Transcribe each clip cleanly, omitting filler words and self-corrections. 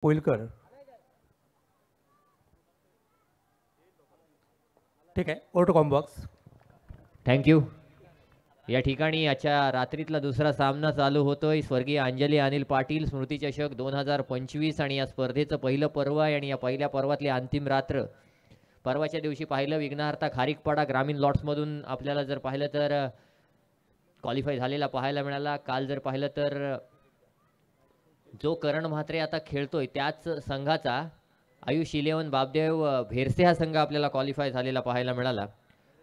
पोईलकर. ठीक आहे, over to combox. Thank you. या ठिकाणी आजच्या रात्रीतला दुसरा सामना चालू होतोय. स्वर्गीय अंजली अनिल पाटील स्मृती चषक 2025 आणि या स्पर्धेचं पहिलं पर्व आहे आणि या पहिल्या पर्वातली अंतिम रात्र. परवाच्या दिवशी पाहिलं विघ्नहर्ता खारीकपाडा ग्रामीण लॉट्समधून आपल्याला जर पाहिलं तर क्वालिफाय झालेला पाहायला मिळाला. काल जर पाहिलं तर जो करण म्हात्रे आता खेळतोय त्याच संघाचा आयुष इलेवन बाबदेव भेरसे हा संघ आपल्याला क्वालिफाय झालेला पाहायला मिळाला.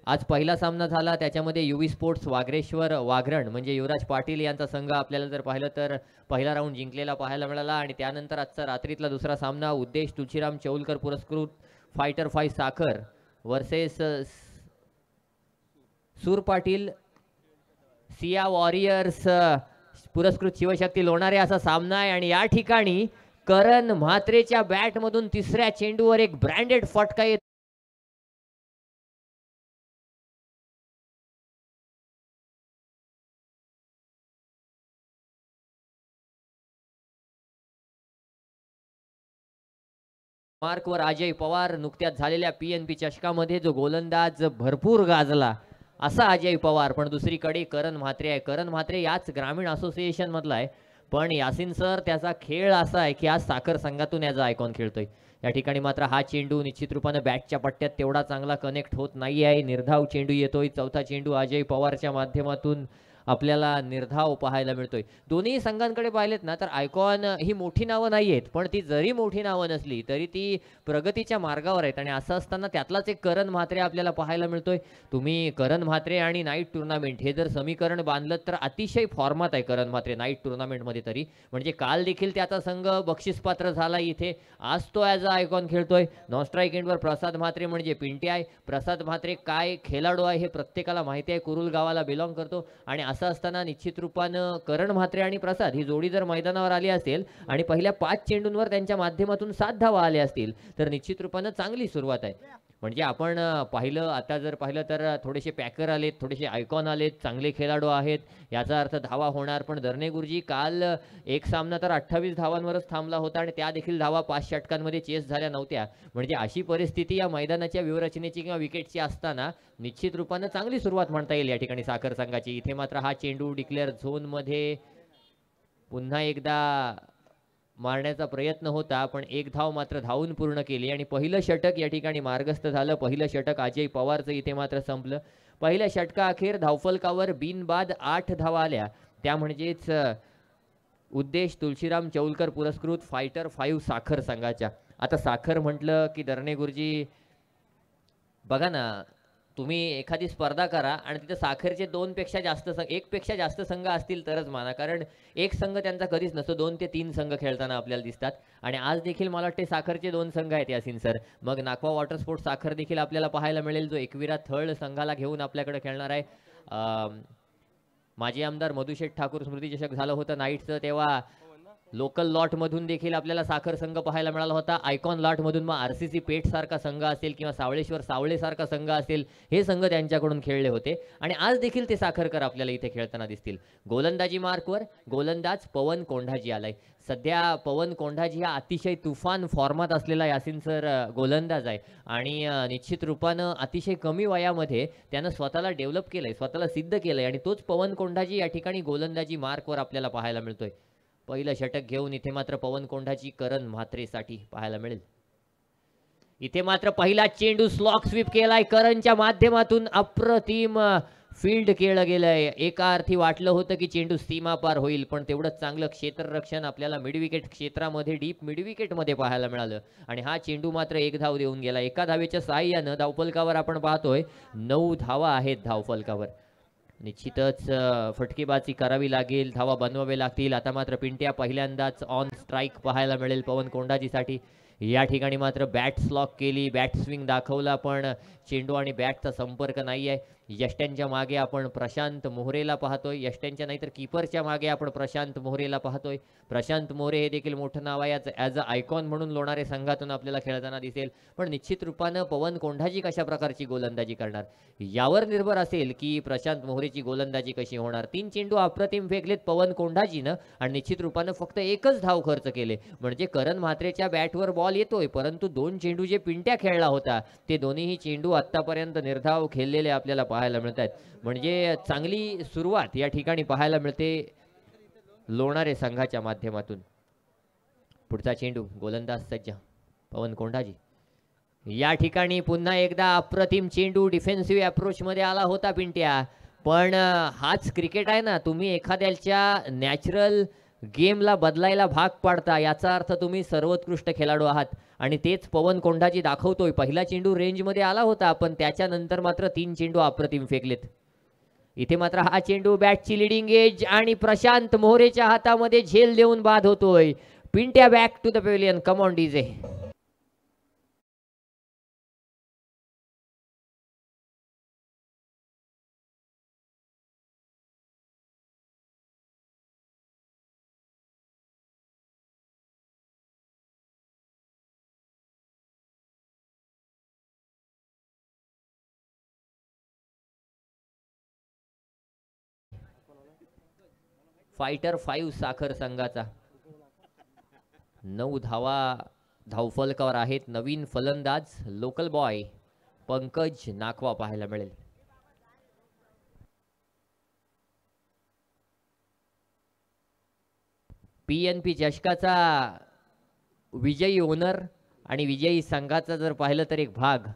आज पहिला सामना झाला त्याच्यामध्ये युवी स्पोर्ट्स वागरेश्वर वाघरण म्हणजे युवराज पाटील यांचा संघ आपल्याला जर पाहिलं तर पहिला राऊंड जिंकलेला पाहायला मिळाला. आणि त्यानंतर आजचा रात्रीतला दुसरा सामना उद्देश तुळशीराम चौलकर पुरस्कृत फायटर 5 साखर वर्सेस सूर पाटील सिया वॉरियर्स पुरस्कृत शिवशक्ती लोणारे असा सामना आहे. आणि या ठिकाणी करण म्हात्रेच्या बॅटमधून तिसऱ्या चेंडूवर एक ब्रँडेड फटका येत मार्कवर अजय पवार. नुकत्याच झालेल्या PNP चषकामध्ये जो गोलंदाज भरपूर गाजला असा अजय पवार. पण दुसरीकडे करण म्हात्रे आहे. करण म्हात्रे याच ग्रामीण असोसिएशन मधला आहे. पण यासिन सर त्याचा खेळ असा आहे की आज साखर संघातून याचा आयकॉन खेळतोय. या ठिकाणी मात्र हा चेंडू निश्चित रूपाने बॅटच्या पट्ट्यात तेवढा चांगला कनेक्ट होत नाही आहे. निर्धाव चेंडू येतोय. चौथा चेंडू अजय पवारच्या माध्यमातून आपल्याला निर्धाव पाहायला मिळतोय. दोन्ही संघांकडे पाहिलेत ना तर आयकॉन ही मोठी नावं नाही आहेत, पण ती जरी मोठी नावं नसली तरी ती प्रगतीच्या मार्गावर आहेत. आणि असं असताना त्यातलाच एक करण म्हात्रे आपल्याला पाहायला मिळतोय. तुम्ही करण म्हात्रे आणि नाईट टुर्नामेंट हे जर समीकरण बांधलं तर अतिशय फॉर्मात आहे करण म्हात्रे नाईट टुर्नामेंटमध्ये. तरी म्हणजे काल देखील त्याचा संघ बक्षीसपात्र झाला इथे. आज तो ॲज अ आयकॉन खेळतोय. नॉन स्ट्राईक एंडवर प्रसाद म्हात्रे म्हणजे पिंटे आहे. प्रसाद म्हात्रे काय खेळाडू आहे हे प्रत्येकाला माहिती आहे. कुरुल गावाला बिलॉंग करतो. आणि असं असताना निश्चित रूपानं करण म्हात्रे आणि प्रसाद ही जोडी जर मैदानावर आली असेल आणि पहिल्या 5 चेंडूंवर त्यांच्या माध्यमातून 7 धावा आल्या असतील तर निश्चित रूपानं चांगली सुरुवात आहे. म्हणजे आपण पाहिलं आता जर पाहिलं तर थोडेसे पॅकर आलेत, थोडेसे आयकॉन आलेत, चांगले खेळाडू आहेत, याचा अर्थ धावा होणार. पण दर्ने गुरुजी काल एक सामना तर 28 धावांवरच थांबला होता आणि त्या देखील धावा 5 षटकांमध्ये चेस झाल्या नव्हत्या. म्हणजे अशी परिस्थिती या मैदानाच्या व्यूहरचनेची किंवा विकेटची असताना निश्चित रूपानं चांगली सुरुवात म्हणता येईल या ठिकाणी साखर संघाची. इथे मात्र हा चेंडू डिक्लेअर झोनमध्ये पुन्हा एकदा मारण्याचा प्रयत्न होता, पण एक धाव मात्र धावून पूर्ण केली आणि पहिलं षटक या ठिकाणी मार्गस्थ झालं. पहिलं षटक अजय पवारचं इथे मात्र संपलं. पहिल्या षटकाअखेर धावफलकावर बिनबाद 8 धावा आल्या. त्या म्हणजेच उद्देश तुळशीराम चौलकर पुरस्कृत फायटर 5 साखर संघाच्या. आता साखर म्हटलं की दर्ने गुरुजी बघा ना, तुम्ही एखादी स्पर्धा करा आणि तिथे साखरचे 2 पेक्षा जास्त संघ 1 पेक्षा जास्त संघ असतील तरच माना, कारण एक संघ त्यांचा कधीच नसतो. 2 ते 3 संघ खेळताना आपल्याला दिसतात. आणि आज देखील मला वाटते साखरचे 2 संघ आहेत यासिन सर. मग नागवा वॉटर स्पोर्ट्स साखर देखील आपल्याला पाहायला मिळेल, जो एकविरा थर्ड संघाला घेऊन आपल्याकडे खेळणार आहे. माजी आमदार मधुशेठ ठाकूर स्मृती चषक झालं होतं नाईटचं, तेव्हा लोकल लॉटमधून देखील आपल्याला साखर संघ पाहायला मिळाला होता. आयकॉन लॉटमधून मग RCC पेठ सारखा संघ असेल किंवा सावळेश्वर सावळे सारखा संघ असेल, हे संघ त्यांच्याकडून खेळले होते. आणि आज देखील ते साखरकर आपल्याला इथे खेळताना दिसतील. गोलंदाजी मार्कवर गोलंदाज पवन कोंढाजी आलाय. सध्या पवन कोंढाजी हा अतिशय तुफान फॉर्मात असलेला यासिन सर गोलंदाज आहे. आणि निश्चित रूपानं अतिशय कमी वयामध्ये त्यानं स्वतःला डेव्हलप केलंय, स्वतःला सिद्ध केलंय. आणि तोच पवन कोंढाजी या ठिकाणी गोलंदाजी मार्कवर आपल्याला पाहायला मिळतोय. पहिलं षटक घेऊन इथे मात्र पवन कोंढाची करण म्हात्रेसाठी पाहायला मिळेल. इथे मात्र पहिला चेंडू स्लॉक स्वीप केलाय करणच्या माध्यमातून. अप्रतिम फील्ड केलं गेलंय. एका अर्थी वाटलं होतं की चेंडू सीमा पार होईल, पण तेवढंच चांगलं क्षेत्ररक्षण आपल्याला मिडविकेट क्षेत्रामध्ये डीप मिडविकेटमध्ये पाहायला मिळालं. आणि हा चेंडू मात्र 1 धाव देऊन गेला. एका धावेच्या साहाय्यानं धावफलकावर आपण पाहतोय 9 धावा आहेत धावफलकावर. निश्चितच फटकेबाजी करावी लागेल, धावा बनवावे लागतील. आता मात्र पिंट्या पहिल्यांदाच ऑन स्ट्राईक पाहायला मिळेल पवन कोंढाजीसाठी. या ठिकाणी मात्र बॅट स्लॉक केली, बॅट स्विंग दाखवला, पण चेंडू आणि बॅटचा संपर्क नाही आहे. यष्ट्यांच्या मागे आपण प्रशांत मोहरेला पाहतोय, यष्ट्यांच्या नाहीतर कीपरच्या मागे आपण प्रशांत मोहरेला पाहतोय. प्रशांत मोहरे हे देखील मोठं नाव आहे, ॲज अ आयकॉन म्हणून लोणारे संघातून आपल्याला खेळताना दिसेल. पण निश्चित रूपानं पवन कोंढाजी कशा प्रकारची गोलंदाजी करणार यावर निर्भर असेल की प्रशांत मोहरेची गोलंदाजी कशी होणार. 3 चेंडू अप्रतिम फेकलेत पवन कोंढाजीनं आणि निश्चित रूपानं फक्त एकच धाव खर्च केले. म्हणजे करण म्हात्रेच्या बॅटवर बॉल येतोय, परंतु 2 चेंडू जे पिंट्या खेळला होता ते दोन्हीही चेंडू आतापर्यंत निर्धाव खेळलेले आपल्याला पाहायला मिळत आहेत. म्हणजे चांगली सुरुवात या ठिकाणी पाहायला मिळते लोणारे संघाच्या माध्यमातून. पुढचा चेंडू, गोलंदाज सज्ज पवन कोंढाजी. या ठिकाणी पुन्हा एकदा अप्रतिम चेंडू डिफेन्सिव्ह अप्रोच मध्ये आला होता पिंट्या, पण हाच क्रिकेट आहे ना, तुम्ही एखाद्याच्या नॅचरल गेमला बदलायला भाग पाडता, याचा अर्थ तुम्ही सर्वोत्कृष्ट खेळाडू आहात आणि तेच पवन कोंढाजी दाखवतोय. पहिला चेंडू रेंजमध्ये आला होता, पण त्याच्यानंतर मात्र 3 चेंडू अप्रतिम फेकलेत. इथे मात्र हा चेंडू बॅटची लिडिंग एज आणि प्रशांत मोहरेच्या हातामध्ये झेल देऊन बाद होतोय. Pintya back to the pavilion, come on DJ. Fighter 5 साखर संघाचा 9 धावा धावफलकावर आहेत. नवीन फलंदाज लोकल बॉय पंकज नाखवा पाहायला मिळेल. PNP चषकाचा विजयी ओनर आणि विजयी संघाचा जर पाहिलं तर एक भाग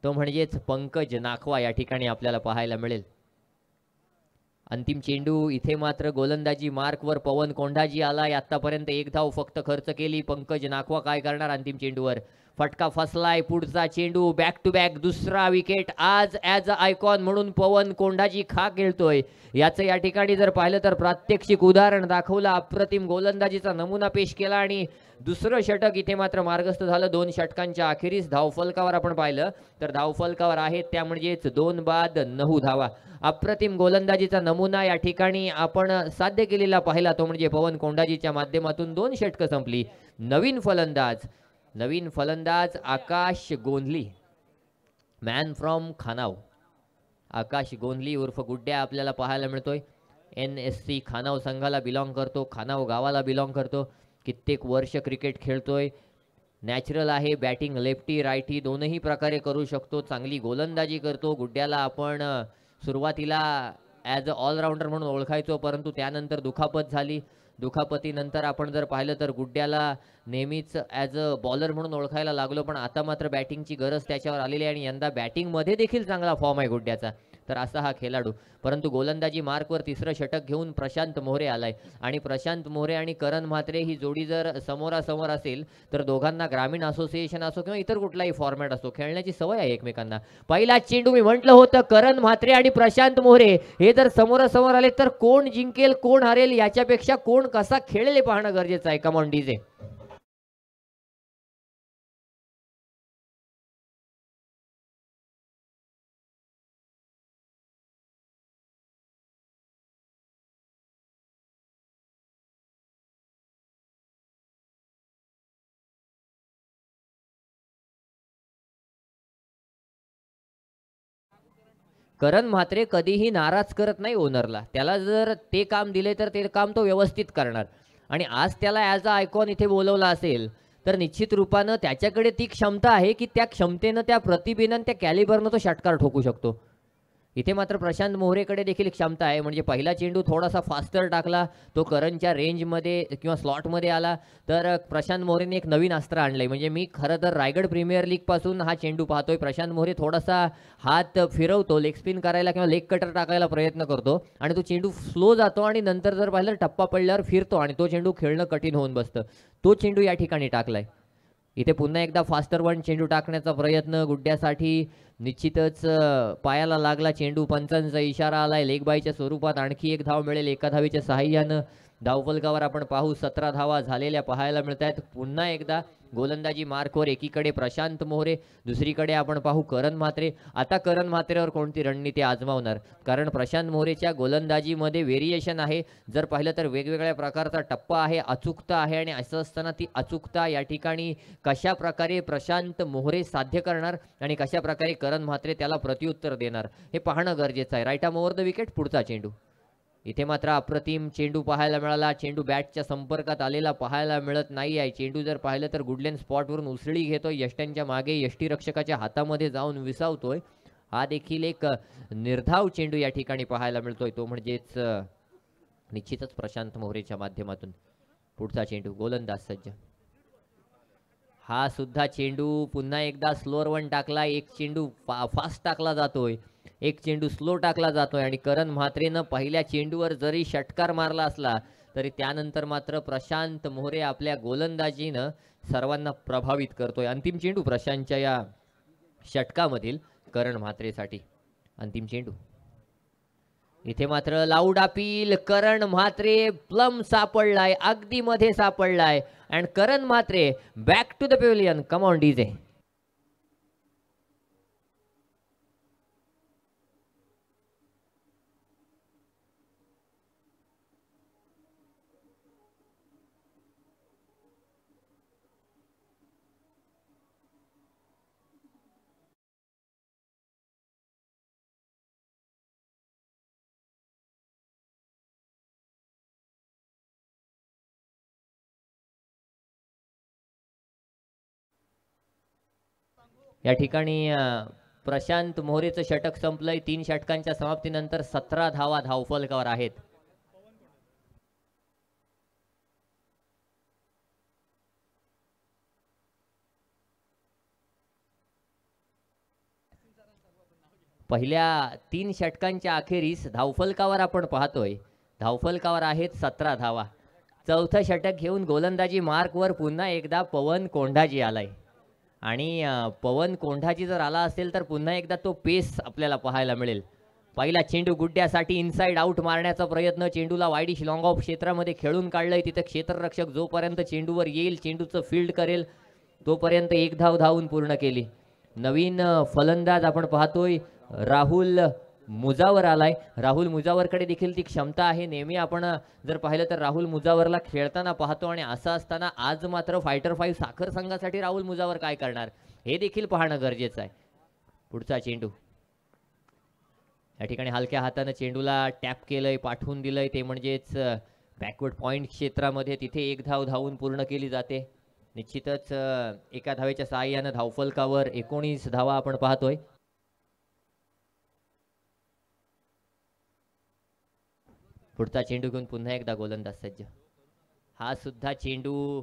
तो म्हणजेच पंकज नाखवा या ठिकाणी आपल्याला पाहायला मिळेल. अंतिम चेंडू, इथे मात्र गोलंदाजी मार्कवर पवन कोंढाजी आलाय. आतापर्यंत 1 धाव फक्त खर्च केली. पंकज नाखवा काय करणार अंतिम चेंडूवर? फटका फसलाय. पुढचा चेंडू, बॅक टू बॅक दुसरा विकेट. आज ॲज अ आयकॉन म्हणून पवन कोंढाजी खा खेळतोय. याचं या ठिकाणी जर पाहिलं तर प्रात्यक्षिक उदाहरण दाखवलं, अप्रतिम गोलंदाजीचा नमुना पेश केला आणि दुसरं षटक इथे मात्र मार्गस्थ झालं. 2 षटकांच्या अखेरीस धावफलकावर आपण पाहिलं तर धावफलकावर आहेत त्या म्हणजेच 2 बाद 9 धावा. अप्रतिम गोलंदाजीचा नमुना या ठिकाणी आपण साध्य केलेला पाहिला, तो म्हणजे पवन कोंढाजीच्या माध्यमातून 2 षटकं संपली. नवीन फलंदाज आकाश गोंधली, मॅन फ्रॉम खानाव. आकाश गोंधली उर्फ गुड्ड्या आपल्याला पाहायला मिळतोय. NSC खानाव संघाला बिलॉंग करतो, खानाव गावाला बिलॉंग करतो. कित्येक वर्ष क्रिकेट खेळतोय. नॅचरल आहे, बॅटिंग लेफ्टी रायटी दोनही प्रकारे करू शकतो. चांगली गोलंदाजी करतो. गुड्ड्याला आपण सुरुवातीला ॲज अ ऑलराऊंडर म्हणून ओळखायचो, परंतु त्यानंतर दुखापत झाली. दुखापतीनंतर आपण जर पाहिलं तर गुड्ड्याला नेहमीच ॲज अ बॉलर म्हणून ओळखायला लागलो, पण आता मात्र बॅटिंगची गरज त्याच्यावर आलेली आहे आणि यंदा बॅटिंगमध्ये देखील चांगला फॉर्म आहे गुड्ड्याचा. तर असा हा खेळाडू. परंतु गोलंदाजी मार्कवर 3रं षटक घेऊन प्रशांत मोहरे आलाय आणि प्रशांत मोहरे आणि करण म्हात्रे ही जोडी जर समोरासमोर असेल तर दोघांना ग्रामीण असोसिएशन असो किंवा इतर कुठलाही फॉर्मॅट असो खेळण्याची सवय आहे एकमेकांना. पहिला चेंडू मी म्हटलं होतं, करण म्हात्रे आणि प्रशांत मोहरे हे जर समोरासमोर आले तर कोण जिंकेल कोण हारेल याच्यापेक्षा कोण कसा खेळेल पाहणं गरजेचं आहे. Come on DJ. Karan Mhatre कधीही नाराज करत नाही ओनरला. त्याला जर ते काम दिले तर ते काम तो व्यवस्थित करणार आणि आज त्याला ॲज अ आयकॉन इथे बोलवला असेल तर निश्चित रूपानं त्याच्याकडे ती क्षमता आहे की त्या क्षमतेनं, त्या प्रतिभेनं, त्या कॅलिबरनं तो षटकार ठोकू शकतो. इथे मात्र प्रशांत मोहरेकडे देखील क्षमता आहे. म्हणजे पहिला चेंडू थोडासा फास्टर टाकला, तो करणच्या रेंजमध्ये किंवा स्लॉटमध्ये आला तर प्रशांत मोहरेने एक नवीन अस्त्र आणलंय. म्हणजे मी खरं तर रायगड प्रीमियर लीगपासून हा चेंडू पाहतोय. प्रशांत मोहरे थोडासा हात फिरवतो, लेग स्पिन करायला किंवा लेग कटर टाकायला प्रयत्न करतो आणि तो चेंडू स्लो जातो आणि नंतर जर पाहिलं टप्पा पडल्यावर फिरतो आणि तो चेंडू खेळणं कठीण होऊन बसतं. तो चेंडू या ठिकाणी टाकलाय. इथे पुन्हा एकदा फास्टर वन चेंडू टाकण्याचा प्रयत्न गुड्ड्यासाठी निश्चितच पायाला लागला चेंडू. पंचांचा इशारा आलाय लेग बायच्या स्वरूपात. आणखी 1 धाव मिळेल एका धावीच्या सहाय्यानं. धावफलकावर आपण पाहू 17 धावा झालेल्या पाहायला मिळत आहेत. पुन्हा एकदा गोलंदाजी मार्कवर एकीकडे प्रशांत मोहरे, दुसरीकडे आपण पाहू करण म्हात्रे. आता करण म्हात्रेवर कोणती रणनीती आजमावणार, कारण प्रशांत मोहरेच्या गोलंदाजीमध्ये व्हेरिएशन आहे. जर पाहिलं तर वेगवेगळ्या प्रकारचा टप्पा आहे, अचूकता आहे, आणि असं असताना ती अचूकता या ठिकाणी कशा प्रकारे प्रशांत मोहरे साध्य करणार आणि कशा प्रकारे करण म्हात्रे त्याला प्रत्युत्तर देणार हे पाहणं गरजेचं आहे. Right arm over the wicket, पुढचा चेंडू. इथे मात्र अप्रतिम चेंडू पाहायला मिळाला. चेंडू बॅटच्या संपर्कात आलेला पाहायला मिळत नाही आहे. चेंडू जर पाहिलं तर गुडलेन स्पॉटवरून उसळी घेतोय, यष्ट्यांच्या मागे यष्टीरक्षकाच्या हातामध्ये जाऊन विसावतोय. हा देखील एक निर्धाव चेंडू या ठिकाणी पाहायला मिळतोय, तो म्हणजेच निश्चितच प्रशांत मोहरेच्या माध्यमातून. पुढचा चेंडू, गोलंदाज सज्ज. हा सुद्धा चेंडू पुन्हा एकदा स्लोअर वन टाकला. एक चेंडू फास्ट टाकला जातोय, एक चेंडू स्लो टाकला जातोय, आणि करण म्हात्रेनं पहिल्या चेंडूवर जरी षटकार मारला असला तरी त्यानंतर मात्र प्रशांत मोहरे आपल्या गोलंदाजीनं सर्वांना प्रभावित करतोय. अंतिम चेंडू प्रशांतच्या या षटकामधील करण म्हात्रेसाठी. अंतिम चेंडू. इथे मात्र loud appeal. Karan Mhatre plumb सापडलाय, अगदी मध्ये सापडलाय, and Karan Mhatre back to the pavilion. Come on DJ. या ठिकाणी प्रशांत मोहरेचं षटक संपलंय. 3 षटकांच्या समाप्तीनंतर 17 धावा धावफलकावर आहेत. पहिल्या 3 षटकांच्या अखेरीस धावफलकावर आपण पाहतोय, धावफलकावर आहेत 17 धावा. चौथं षटक घेऊन गोलंदाजी मार्कवर पुन्हा एकदा पवन कोंढाजी आलाय, आणि पवन कोंढाजी जर आला असेल तर पुन्हा एकदा तो पेस आपल्याला पाहायला मिळेल. पहिला चेंडू गुड्ड्यासाठी इनसाइड आउट मारण्याचा प्रयत्न. चेंडूला वाईडिश लॉंग ऑफ क्षेत्रामध्ये खेळून काढलंय. तिथे क्षेत्ररक्षक जोपर्यंत चेंडूवर येईल, चेंडूचं फील्ड करेल, तोपर्यंत एक धाव धावून पूर्ण केली. नवीन फलंदाज आपण पाहतोय राहुल मुजावर आलाय. राहुल मुजावरकडे देखील ती क्षमता आहे. नेहमी आपण जर पाहिलं तर राहुल मुजावरला खेळताना पाहतो, आणि असं असताना आज मात्र फायटर 5 साखर संघासाठी राहुल मुजावर काय करणार हे देखील पाहणं गरजेचं आहे. पुढचा चेंडू. या ठिकाणी हलक्या हाताने चेंडूला टॅप केलंय, पाठवून दिलंय, ते म्हणजेच बॅकवर्ड पॉइंट क्षेत्रामध्ये. तिथे एक धाव धावून पूर्ण केली जाते. निश्चितच एका धावेच्या सहाय्यानं धावफलकावर 19 धावा आपण पाहतोय. पुढचा चेंडू घेऊन पुन्हा एकदा गोलंदाज सज्ज. हा सुद्धा चेंडू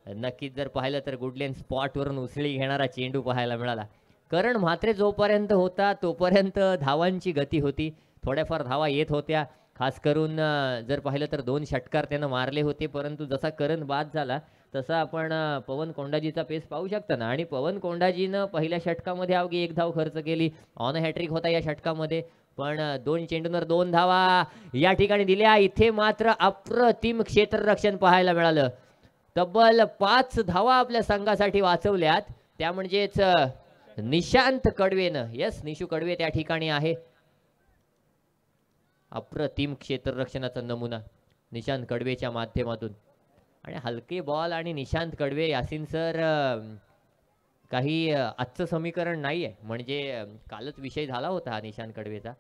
नक्कीच जर पाहिलं तर गुडलेन स्पॉटवरून उसळी घेणारा चेंडू पाहायला मिळाला. करण म्हात्रे जोपर्यंत होता तोपर्यंत धावांची गती होती, थोड्याफार धावा येत होत्या. खास करून जर पाहिलं तर 2 षटकार त्यानं मारले होते, परंतु जसा करण बाद झाला तसा आपण पवन कोंढाजीचा पेस पाहू शकता ना. आणि पवन कोंढाजीनं पहिल्या षटकामध्ये अवघी 1 धाव खर्च केली. ऑन हॅट्रिक होता या षटकामध्ये, पण 2 चेंडूंवर 2 धावा या ठिकाणी दिल्या. इथे मात्र अप्रतिम क्षेत्ररक्षण पाहायला मिळालं. तब्बल 5 धावा आपल्या संघासाठी वाचवल्यात, त्या म्हणजेच निशांत कडवेनं. यस, निशू कडवे त्या ठिकाणी आहे. अप्रतिम क्षेत्ररक्षणाचा नमुना निशांत कडवेच्या माध्यमातून. आणि हलके बॉल आणि निशांत कडवे, यासिन सर काही आजचं समीकरण नाही आहे. म्हणजे कालच विषय झाला होता हा निशांत कडवेचा.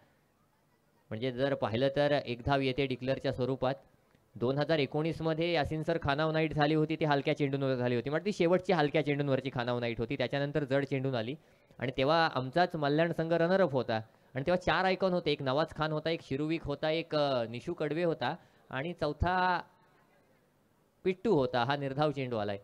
म्हणजे जर पाहिलं तर 1 धाव येते डिक्लेअरच्या स्वरूपात. 2019 मध्ये यासिन सर खानाव नाईट झाली होती, ती हलक्या चेंडूंवर झाली होती. म्हणजे ती शेवटची हलक्या चेंडूंवरची खानाव नाईट होती. त्याच्यानंतर जड चेंडून आली, आणि तेव्हा आमचाच मल्याण संघ रनरअप होता. आणि तेव्हा 4 आयकॉन होते. एक नवाज खान होता, एक शिरुविक होता, एक निशू कडवे होता, आणि चौथा पिट्टू होता. हा निर्धाव चेंडू आलाय.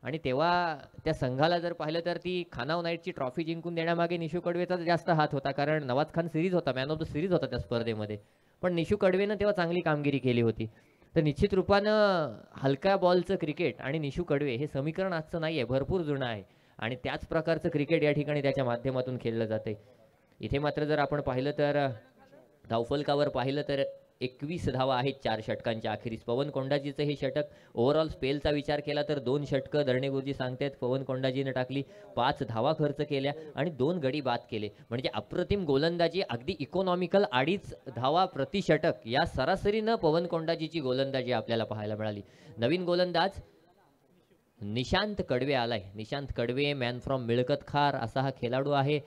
आणि तेव्हा त्या संघाला जर पाहिलं तर ती खानाव नाईटची ट्रॉफी जिंकून देण्यामागे निशू कडवेचा जास्त हात होता, कारण नवाज खान सिरीज होता, मॅन ऑफ द सिरीज होता त्या स्पर्धेमध्ये. पण निशू कडवेनं तेव्हा चांगली कामगिरी केली होती. तर निश्चित रूपानं हलक्या बॉलचं क्रिकेट आणि निशू कडवे हे समीकरण आजचं नाही आहे, भरपूर जुनं आहे. आणि त्याच प्रकारचं क्रिकेट या ठिकाणी त्याच्या माध्यमातून खेळलं जाते. इथे मात्र जर आपण पाहिलं तर धावफलकावर पाहिलं तर 21 धावा आहेत 4 षटकांच्या अखेरीस. पवन कोंडाजीचं हे षटक. ओव्हरऑल स्पेलचा विचार केला तर 2 षटकं धरणे गुरुजी सांगतायत पवन कोंडाजीने टाकली, 5 धावा खर्च केल्या आणि 2 गडी बाद केले. म्हणजे अप्रतिम गोलंदाजी, अगदी इकॉनॉमिकल 2.5 धावा प्रति षटक या सरासरीनं पवन कोंडाजीची गोलंदाजी आपल्याला पाहायला मिळाली. नवीन गोलंदाज निशांत कडवे आलाय. निशांत कडवे मॅन फ्रॉम मिळकत खार असा हा खेळाडू आहे.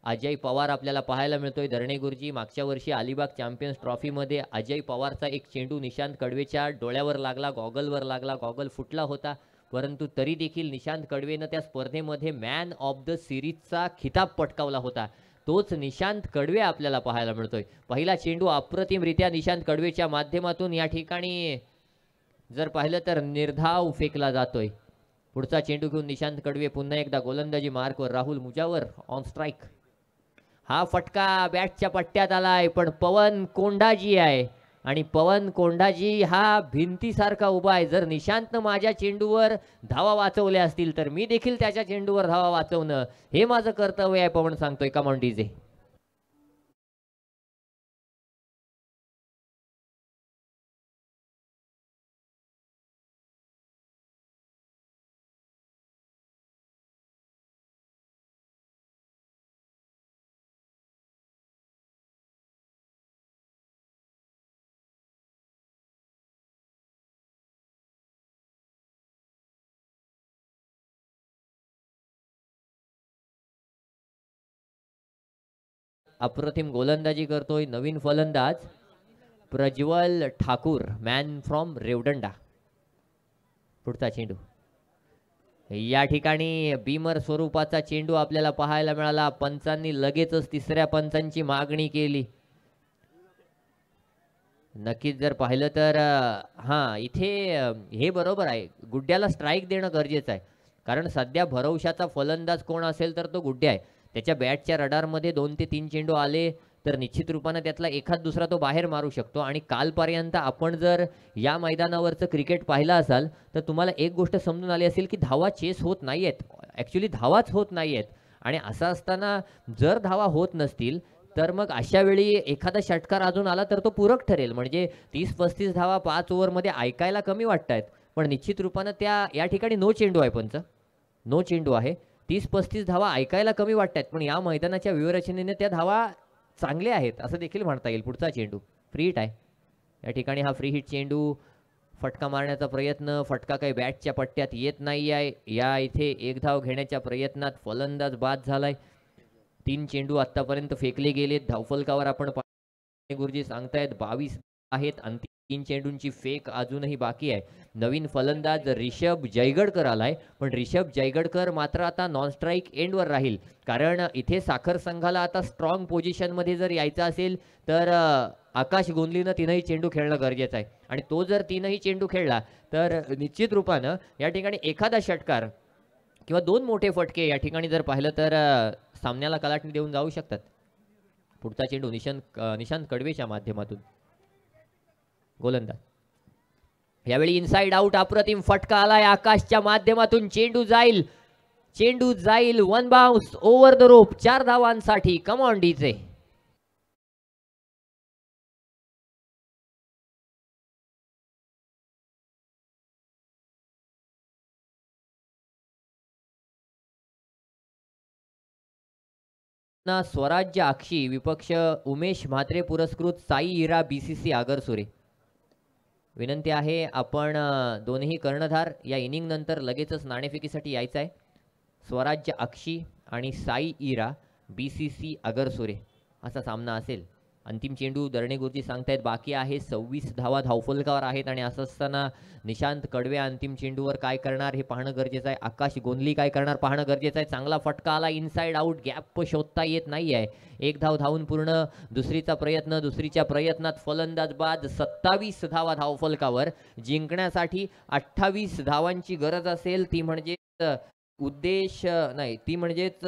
अजय पवार आपल्याला पाहायला मिळतोय. धरणे गुरुजी मागच्या वर्षी अलिबाग चॅम्पियन्स ट्रॉफीमध्ये अजय पवारचा एक चेंडू निशांत कडवेच्या डोळ्यावर लागला, गॉगलवर लागला, गॉगल फुटला होता, परंतु तरी देखील निशांत कडवेनं त्या स्पर्धेमध्ये मॅन ऑफ द सिरीजचा खिताब पटकावला होता. तोच निशांत कडवे आपल्याला पाहायला मिळतोय. पहिला चेंडू अप्रतिमरित्या निशांत कडवेच्या माध्यमातून या ठिकाणी जर पाहिलं तर निर्धाव फेकला जातोय. पुढचा चेंडू घेऊन निशांत कडवे पुन्हा एकदा गोलंदाजी मार्कवर. Rahul Mujawar on strike. हा फटका बॅटच्या पट्ट्यात आलाय, पण पवन कोंडाजी आहे आणि पवन कोंडाजी हा भिंतीसारखा उभा आहे. जर निशांतनं माझ्या चेंडूवर धावा वाचवल्या असतील तर मी देखील त्याच्या चेंडूवर धावा वाचवणं हे माझं कर्तव्य आहे, पवन सांगतोय. Come on DJ. अप्रतिम गोलंदाजी करतोय नवीन फलंदाज प्रज्वल ठाकूर मॅन फ्रॉम रेवदंडा. पुढचा चेंडू या ठिकाणी बीमर स्वरूपाचा चेंडू आपल्याला पाहायला मिळाला. पंचांनी लगेचच तिसऱ्या पंचांची मागणी केली. नक्कीच जर पाहिलं तर इथे हे बरोबर आहे, गुड्ड्याला स्ट्राईक देणं गरजेचं आहे, कारण सध्या भरवशाचा फलंदाज कोण असेल तर तो गुड्ड्या आहे. त्याच्या बॅटच्या रडारमध्ये 2 ते 3 चेंडू आले तर निश्चित रूपाने त्यातला एखाद दुसरा तो बाहेर मारू शकतो. आणि कालपर्यंत आपण जर या मैदानावरचं क्रिकेट पाहिलं असाल तर तुम्हाला एक गोष्ट समजून आली असेल की धावा चेस होत नाहीयेत, ॲक्च्युली धावाच होत नाहीयेत. आणि असं असताना जर धावा होत नसतील तर मग अशा वेळी एखादा षटकार अजून आला तर तो पूरक ठरेल. म्हणजे 30-35 धावा 5 ओव्हरमध्ये ऐकायला कमी वाटतायत, पण निश्चित रूपानं त्या या ठिकाणी नो चेंडू आहे, पंच नो चेंडू आहे. 30-35 धावा ऐकायला कमी वाटतात, पण या मैदानाच्या व्यूहरचनेने त्या धावा चांगल्या आहेत असं देखील म्हणता येईल. पुढचा चेंडू फ्री हिट आहे. या ठिकाणी हा फ्री हिट चेंडू, फटका मारण्याचा प्रयत्न, फटका काही बॅटच्या पट्ट्यात येत नाही आहे. या इथे एक धाव घेण्याच्या प्रयत्नात फलंदाज बाद झालाय. 3 चेंडू आतापर्यंत फेकले गेलेत. धावफलकावर आपण गुरुजी सांगतायत 22 आहेत. अंतिम 3 चेंडूंची फेक अजूनही बाकी आहे. नवीन फलंदाज रिषभ जयगडकर आलाय, पण रिषभ जयगडकर मात्र आता नॉन स्ट्राईक एंडवर राहील, कारण इथे साखर संघाला आता स्ट्रॉंग पोझिशनमध्ये जर यायचं असेल तर आकाश गोंधलीनं 3ही चेंडू खेळणं गरजेचं आहे. आणि तो जर 3ही चेंडू खेळला तर निश्चित रूपानं या ठिकाणी एखादा षटकार किंवा 2 मोठे फटके या ठिकाणी जर पाहिलं तर सामन्याला कलाटणी देऊन जाऊ शकतात. पुढचा चेंडू निशांत कडवेच्या माध्यमातून. गोलंदाज यावेळी इनसाइड आउट. अप्रतिम फटका आलाय आकाशच्या माध्यमातून. चेंडू जाईल 1 बाउन्स ओव्हर द रोप 4 धावांसाठी. Come on DJ. Swarajya Akshi विपक्ष उमेश म्हात्रे पुरस्कृत साई इरा BCC आगरसुरे. विनंती आहे आपण दोन्ही कर्णधार या इनिंग नंतर लगेचच नाणेफेकीसाठी यायचं आहे. स्वराज्य अक्षी आणि साई इरा BCC आगरसुरे असा सामना असेल. अंतिम चेंडू धरणे गुरुजी सांगतायत बाकी आहे. 26 धावा धावफलकावर आहेत आणि असं असताना निशांत कडवे अंतिम चेंडूवर काय करणार हे पाहणं गरजेचं आहे. आकाश गोंधली काय करणार पाहणं गरजेचं आहे. चांगला फटका आला इनसाइड आउट. गॅप शोधता येत नाही आहे. 1 धाव धावून पूर्ण. दुसरीच्या प्रयत्नात फलंदाज बाद. 27 धावा धावफलकावर. जिंकण्यासाठी 28 धावांची गरज असेल. ती म्हणजेच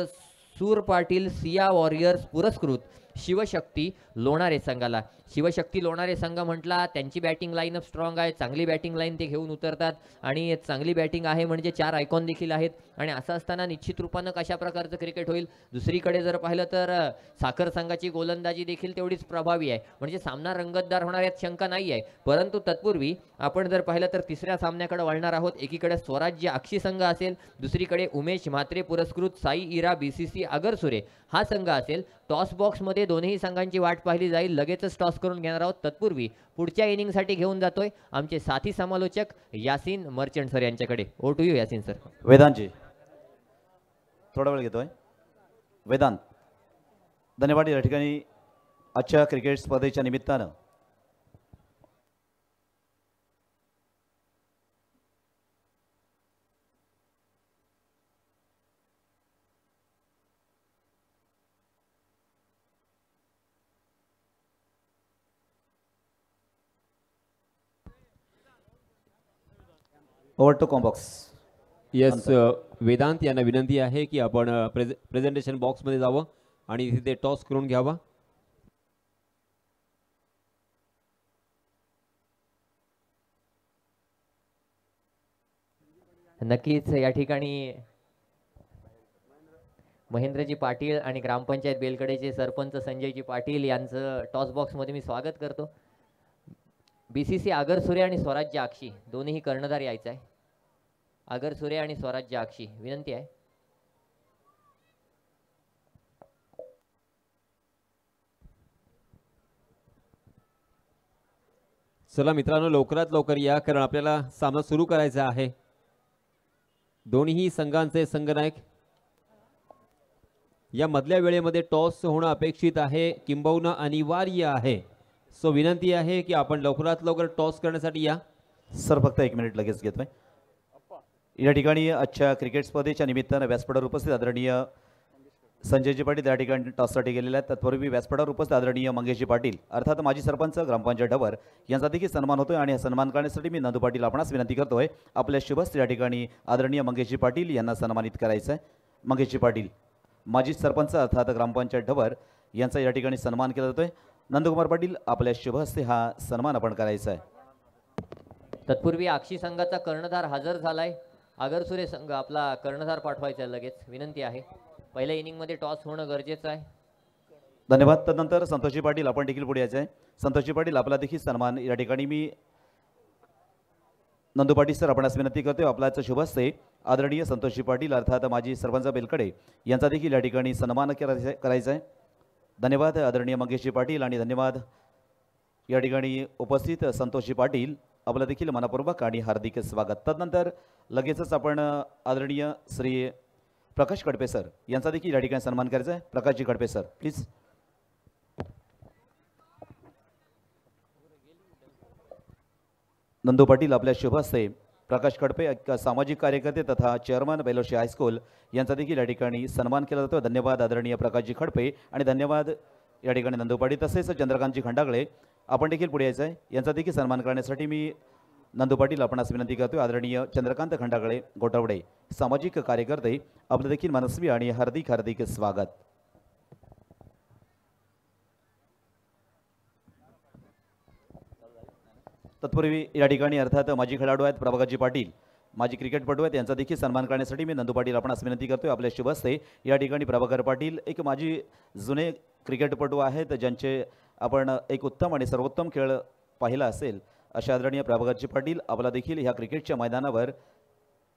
सूर पाटील सिया वॉरियर्स पुरस्कृत शिवशक्ती लोणारे संघाला. शिवशक्ती लोणारे संघ म्हटला त्यांची बॅटिंग लाईनअप स्ट्रॉंग आहे, चांगली बॅटिंग लाईन ते घेऊन उतरतात आणि चांगली बॅटिंग आहे म्हणजे 4 आयकॉन देखील आहेत आणि असं असताना निश्चित रूपानं कशा प्रकारचं क्रिकेट होईल. दुसरीकडे जर पाहिलं तर साखर संघाची गोलंदाजी देखील तेवढीच प्रभावी आहे, म्हणजे सामना रंगतदार होणार यात शंका नाही आहे. परंतु तत्पूर्वी आपण जर पाहिलं तर तिसऱ्या सामन्याकडे वळणार आहोत. एकीकडे स्वराज्य आक्षी संघ असेल, दुसरीकडे उमेश म्हात्रे पुरस्कृत साई इरा BCC आगरसुरे हा संघ असेल. टॉस बॉक्समध्ये दोन्ही संघांची वाट पाहिली जाईल. लगेचच टॉस करून घेणार आहोत. तत्पूर्वी पुढच्या इनिंगसाठी घेऊन जातोय आमचे साथी समालोचक यासीन मर्चंट सर यांच्याकडे. Over to you Yasin sir. वेदांतजी थोडा वेळ घेतोय. वेदांत, धन्यवाद. या ठिकाणी आजच्या क्रिकेट स्पर्धेच्या निमित्तानं ओव्हर टू कॉम्बॉक्स. येस, वेदांत यांना विनंती आहे की आपण प्रेझेंटेशन बॉक्समध्ये जावं आणि तिथे टॉस करून घ्यावा. नक्कीच या ठिकाणी महेंद्रजी पाटील आणि ग्रामपंचायत बेलकडेचे सरपंच संजयजी पाटील यांचं टॉस बॉक्समध्ये मी स्वागत करतो. BCC आगरसुरे आणि स्वराज्य आक्षी दोन्ही कर्णधार यायचं आहे. आगरसुरे आणि स्वराज्य आक्षी विनंती आहे. चला मित्रांनो, लवकरात लवकर या, कारण आपल्याला सामना सुरू करायचा आहे. दोन्ही संघांचे संघनायक या मधल्या वेळेमध्ये टॉस होणं अपेक्षित आहे, किंबहुना अनिवार्य आहे. सो विनंती आहे की आपण लवकरात लवकर टॉस करण्यासाठी या. सर फक्त 1 मिनिट लगेच घेतोय. या ठिकाणी आजच्या क्रिकेट स्पर्धेच्या निमित्तानं व्यासपीठावर उपस्थित आदरणीय संजयजी पाटील या ठिकाणी टॉससाठी गेलेले आहेत. तत्पूर्वी व्यासपीठावर उपस्थित आदरणीय मंगेशजी पाटील अर्थात माजी सरपंच ग्रामपंचायत ढवर यांचा देखील सन्मान होतोय आणि हा सन्मान करण्यासाठी मी नंदू पाटील आपणास विनंती करतोय आपल्या शुभस्थ या ठिकाणी आदरणीय मंगेशजी पाटील यांना सन्मानित करायचं आहे. मंगेशजी पाटील माजी सरपंच अर्थात ग्रामपंचायत ढवर यांचा या ठिकाणी सन्मान केला जातोय. नंदकुमार पाटील आपल्या शुभहस्ते हा सन्मान आपण करायचा आहे. तत्पूर्वी आक्षी संघाचा कर्णधार हजर झालाय. आगरसुरे संघ आपला कर्णधार पाठवायचा आहे लगेच, विनंती आहे. पहिल्या इनिंगमध्ये टॉस होणं गरजेचं आहे. धन्यवाद. तदनंतर संतोषजी पाटील आपण देखील पुढे यायचं आहे. संतोषजी पाटील आपला देखील सन्मान या ठिकाणी मी नंदू पाटील सर आपणास विनंती करतोय आपल्याचं शुभहस्ते आदरणीय संतोषजी पाटील अर्थात माजी सरपंच बेलकडे यांचा देखील या ठिकाणी सन्मान करायचा आहे. धन्यवाद आदरणीय मंगेशजी पाटील आणि धन्यवाद या ठिकाणी उपस्थित संतोषजी पाटील आपलं देखील मनपूर्वक आणि हार्दिक स्वागत. तदनंतर लगेचच आपण आदरणीय श्री प्रकाश कडपे सर यांचा देखील या ठिकाणी सन्मान करायचा आहे. प्रकाशजी कडपे सर प्लीज. नंदू पाटील आपल्या शुभहस्ते प्रकाश कडपे एक सामाजिक कार्यकर्ते तथा चेअरमन बेलोशी हायस्कूल यांचा देखील या ठिकाणी सन्मान केला जातो. धन्यवाद आदरणीय प्रकाशजी खडपे आणि धन्यवाद या ठिकाणी नंदू पाटील. तसेच चंद्रकांतजी खंडागळे आपण देखील पुढे यायचं आहे. यांचा देखील सन्मान करण्यासाठी मी नंदू पाटील आपणास विनंती करतो. आदरणीय चंद्रकांत खंडागळे गोटवडे सामाजिक कार्यकर्ते आपलं देखील मनस्वी आणि हार्दिक हार्दिक स्वागत. तत्पूर्वी या ठिकाणी अर्थात माजी खेळाडू आहेत प्रभाकरजी पाटील माजी क्रिकेटपटू आहेत यांचा देखील सन्मान करण्यासाठी मी नंदू पाटील आपणास विनंती करतोय. आपल्या शुभहस्ते या ठिकाणी प्रभाकर पाटील एक माजी जुने क्रिकेटपटू आहेत ज्यांचे आपण एक उत्तम आणि सर्वोत्तम खेळ पाहिला असेल अशा आदरणीय प्रभाकरजी पाटील आपला देखील ह्या क्रिकेटच्या मैदानावर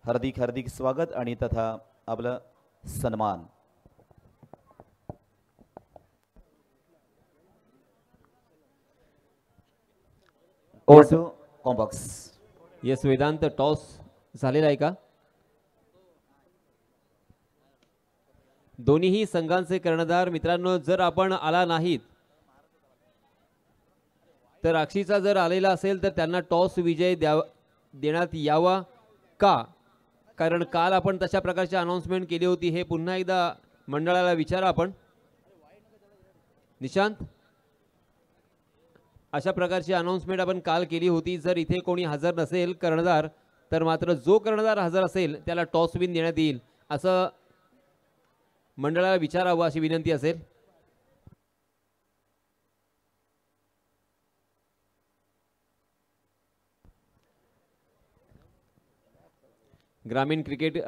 हार्दिक हार्दिक स्वागत आणि तथा आपलं सन्मान. कॉम्बॉक्स. येस वेदांत, टॉस झालेला आहे का? दोन्हीही संघांचे कर्णधार मित्रांनो जर आपण आला नाहीत तर अक्षीचा जर आलेला असेल तर त्यांना टॉस विजय देण्यात यावा का? कारण काल आपण तशा प्रकारची अनाउन्समेंट केली होती. हे पुन्हा एकदा मंडळाला विचारा आपण. निशांत, अशा प्रकारची अनाउन्समेंट आपण काल केली होती. जर इथे कोणी हजर नसेल कर्णधार तर मात्र जो कर्णधार हजर असेल त्याला टॉस विन देण्यात येईल असं मंडळाला विचारावं अशी विनंती असेल. ग्रामीण क्रिकेट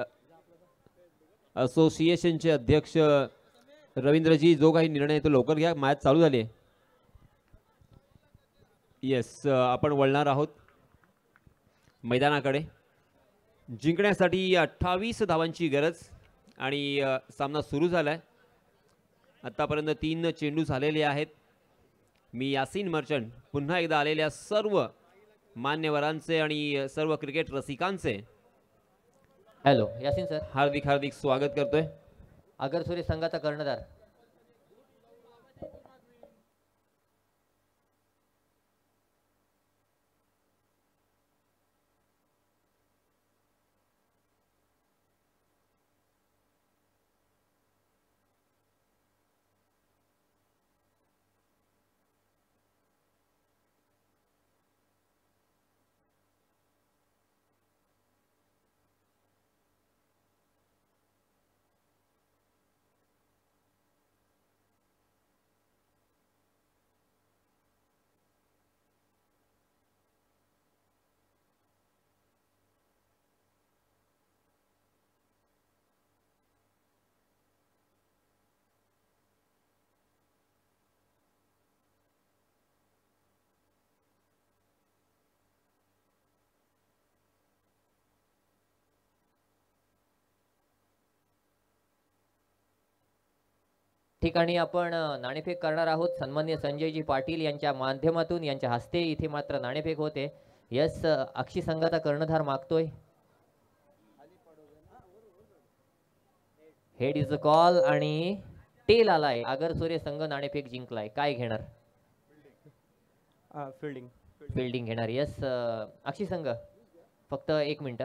असोसिएशनचे अध्यक्ष रवींद्रजी, जो काही निर्णय तो लवकर घ्या, मॅच चालू झाली आहे. येस, आपण वळणार आहोत मैदानाकडे. जिंकण्यासाठी 28 धावांची गरज आणि सामना सुरू झालाय. आतापर्यंत 3 चेंडू झालेले आहेत. मी यासीन मर्चंट पुन्हा एकदा आलेल्या सर्व मान्यवरांचे आणि सर्व क्रिकेट रसिकांचे हॅलो यासीन सर, हार्दिक हार्दिक स्वागत करतोय. आगरसुरे संघाचा कर्णधार ठिकाणी आपण नाणेफेक करणार आहोत. सन्मान्य संजयजी पाटील यांच्या माध्यमातून यांच्या हस्ते इथे मात्र नाणेफेक होते. यस, अक्षी संघाचा कर्णधार मागतोय. हेड इज अ कॉल आणि टेल आलाय. आगरसुरे संघ नाणेफेक जिंकलाय. काय घेणार? फिल्डिंग. फिल्डिंग घेणार. यस, अक्षी संघ फक्त 1 मिनिट.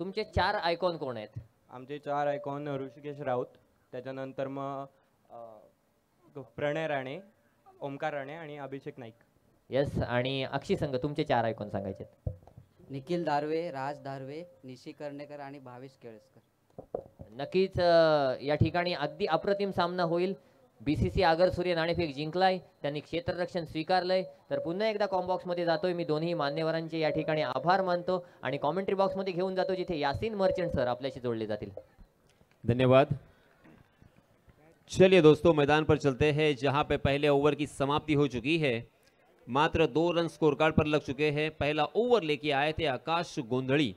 तुमचे 4 आयकॉन कोण आहेत? आमचे 4 आयकॉन ऋषिकेश राऊत, त्याच्यानंतर मग प्रणय राणे, ओमकार राणे आणि अभिषेक नाईक. यस, आणि अक्षी संघ तुमचे 4 आयकॉन सांगायचे? निखिल दारवे, राज दारवे, निशी कर्णेकर आणि भावेश केळसकर. नक्कीच या ठिकाणी अगदी अप्रतिम सामना होईल. बीसीसी आगरसुरे नाणेफेक जिंकलाय, त्यांनी क्षेत्ररक्षण स्वीकारलंय. तर पुन्हा एकदा कॉम्बॉक्स मध्ये जातोय मी. दोन्ही मान्यवरांचे या ठिकाणी आभार मानतो आणि कॉमेंट्री बॉक्स मध्ये घेऊन जातो, जिथे यासीन मर्चंट सर आपल्याशी जोडले जातील. धन्यवाद. चलिए दोस्तों, मैदान पर चलते हैं, जहां पे पहले ओवर की समाप्ति हो चुकी है. मात्र 2 रन स्कोर कार्ड पर लग चुके हैं. पहला ओवर लेके आए थे आकाश गोंधड़ी,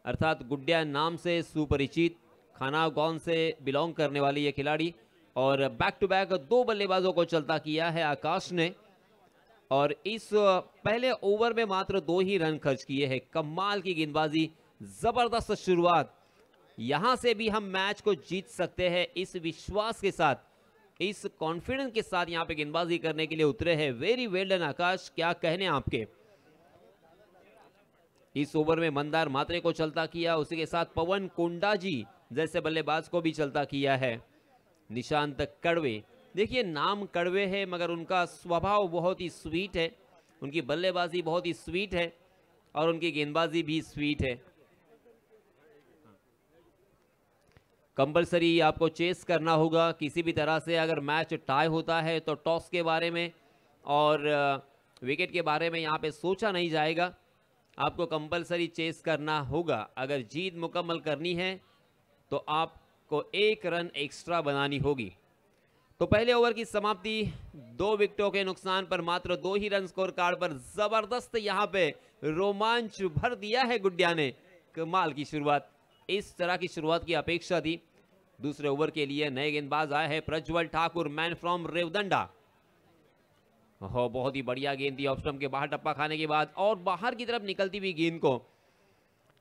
अर्थात गुड्डिया नाम से सुपरिचित, खानागांव से बिलोंग करने वाली ये खिलाड़ी. और बैक टू बैक 2 बल्लेबाजों को चलता किया है आकाश ने. और इस पहले ओवर में मात्र 2 ही रन खर्च किए हैं. कमाल की गेंदबाजी, जबरदस्त शुरुआत. यहां से भी हम मैच को जीत सकते हैं, इस विश्वास के साथ, इस कॉन्फिडेंस के साथ यहां पे गेंदबाजी करने के लिए उतरे हैं. वेरी वेल डन आकाश, क्या कहने आपके. इस ओवर में मंदार मात्रे को चलता किया, उसी के साथ पवन कोंडाजी जैसे बल्लेबाज को भी चलता किया है. निशांत कड़वे, देखिए नाम कड़वे है मगर उनका स्वभाव बहुत ही स्वीट है, उनकी बल्लेबाजी बहुत ही स्वीट है और उनकी गेंदबाजी भी स्वीट है. कंपलसरी आपको चेस करना होगा किसी भी तरह से. अगर मैच टाई होता है तो टॉस के बारे में और विकेट के बारे में यहाँ पे सोचा नहीं जाएगा. आपको कंपलसरी चेस करना होगा. अगर जीत मुकम्मल करनी है तो आपको 1 रन एक्स्ट्रा बनानी होगी. तो पहले ओवर की समाप्ति 2 विकेटों के नुकसान पर मात्र 2 ही रन स्कोर कार्ड पर. जबरदस्त यहाँ पे रोमांच भर दिया है गुड्डिया ने. कमाल की शुरुआत, इस तरह की शुरुआत की अपेक्षा थी. दूसरे ओवर के लिए नए गेंदबाज आए हैं प्रज्वल ठाकुर, मैन फ्रॉम रेवदंडा. हो, बहुत ही बढ़िया गेंद थी. ऑफ स्टंप के बाहर टप्पा खाने के बाद और बाहर की तरफ निकलती हुई गेंद को,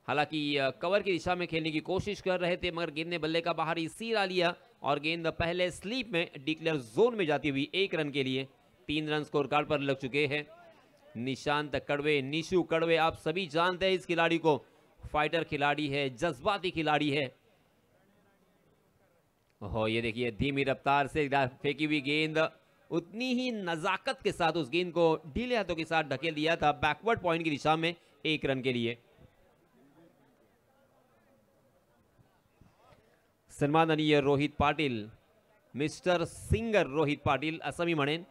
हालांकि कवर की दिशा में खेलने की कोशिश कर रहे थे मगर गेंद ने बल्ले का बाहर ही सीरा लिया और गेंद पहले स्लीप में डिक्लेयर जोन में जाती हुई 1 रन के लिए 3 रन स्कोर कार्ड पर लग चुके हैं. निशांत कड़वे, निशु कड़वे, आप सभी जानते हैं इस खिलाड़ी को. फाइटर खिलाड़ी है, जज्बाती खिलाड़ी है. हो, ये देखिए धीमी रफ्तार से फेंकी हुई गेंद, उतनी ही नजाकत के साथ उस गेंद को ढीले हाथों के साथ ढकेल दिया था बैकवर्ड पॉइंट की दिशा में 1 रन के लिए. सन्माननीय रोहित पाटील, मिस्टर सिंगर रोहित पाटील असं मी म्हणेन.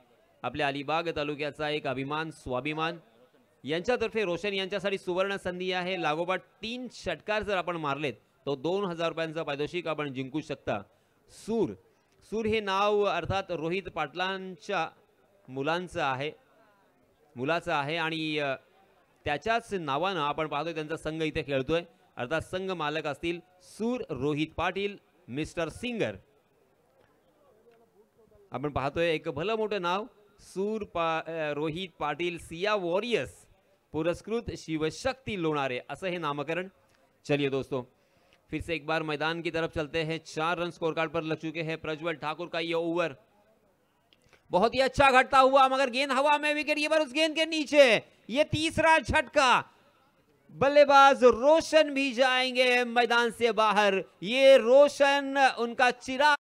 आपल्या अलिबाग तालुक्याचा एक अभिमान, स्वाभिमान. यांच्यातर्फे रोशन यांच्यासाठी सुवर्ण संधी आहे. लागोपाठ 3 षटकार जर आपण मारलेत तो 2000 रुपयांचा पारितोषिक आपण जिंकू शकता. सूर हे नाव अर्थात रोहित पाटलांच्या मुलाचं आहे आणि त्याच्याच नावानं आपण पाहतोय त्यांचा संघ इथे खेळतोय. अर्थात संघ मालक असतील सूर रोहित पाटील मिस्टर सिंगर. आपण पाहतोय एक भलं मोठं नाव रोहित पाटील सिया वॉरियर्स पुरस्कृत शिवशक्ति लोणारे, असं हे नामकरण. चलिए दोस्तों, फिर से एक बार मैदान की तरफ चलते हैं. 4 रन स्कोर कार्ड पर लग चुके हैं. प्रज्वल ठाकुर का ये ओवर बहुत ही अच्छा घटता हुआ, मगर गेंद हवा में, विकेट कीपर उस गेंद के नीचे. ये तीसरा झटका, बल्लेबाज रोशन भी जाएंगे मैदान से बाहर. ये रोशन उनका चिराग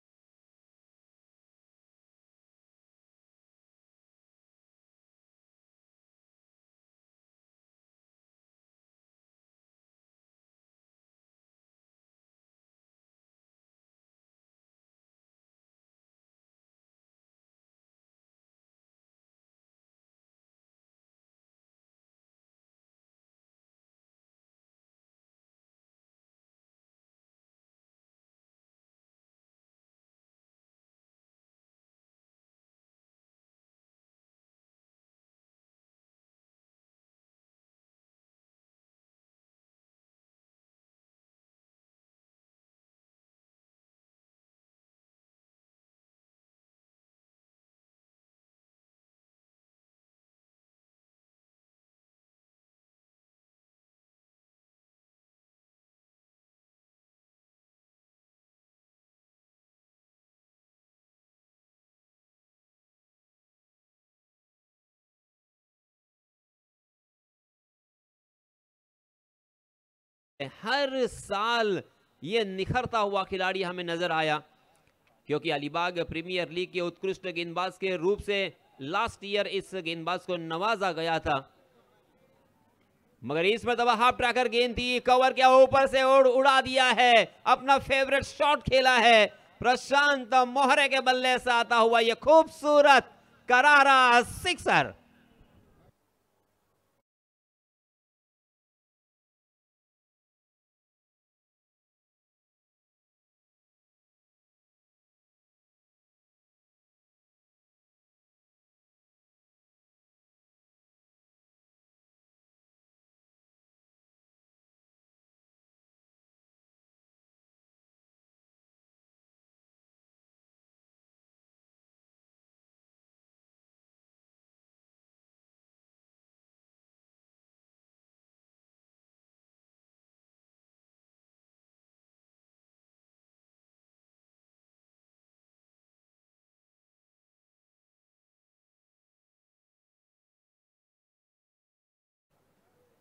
हर साल ये निखरता हुआ खिलाड़ी हमें नजर आया, क्योंकि अलीबाग प्रीमियर लीग के उत्कृष्ट गेंदबाज के रूप से लास्ट ईयर इस गेंदबाज को नवाजा गया था. मगर इस मरतबा हाफ ट्रैकर गेंद थी, कवर के ऊपर से उड़ा दिया है. अपना फेवरेट शॉट खेला है. प्रशांत मोहरे के बल्ले से आता हुआ यह खूबसूरत करारा सिक्सर.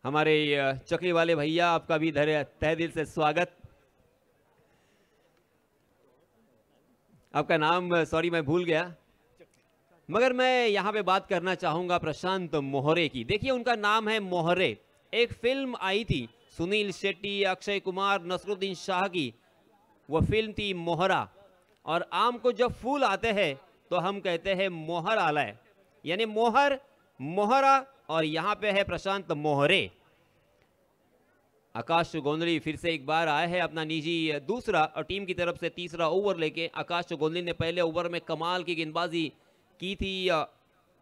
हमारे चकली वाले भैया, आपका भी तहे दिल से स्वागत. आपका नाम सॉरी मैं भूल गया, मगर मैं यहां पे बात करना चाहूंगा प्रशांत मोहरे की. देखिए उनका नाम है मोहरे. एक फिल्म आई थी सुनील शेट्टी, अक्षय कुमार, नसरुद्दीन शाह की, वो फिल्म थी मोहरा. और आम को जब फूल आते हैं तो हम कहते हैं मोहर आलय, यानी मोहर, मोहरा, और यहां पे है प्रशांत मोहरे. आकाश गोंदली फिर से एक बार आए हैं अपना निजी दूसरा और टीम की तरफ से तीसरा ओवर लेके. आकाश गोंदली ने पहले ओवर में कमाल की गेंदबाजी की थी.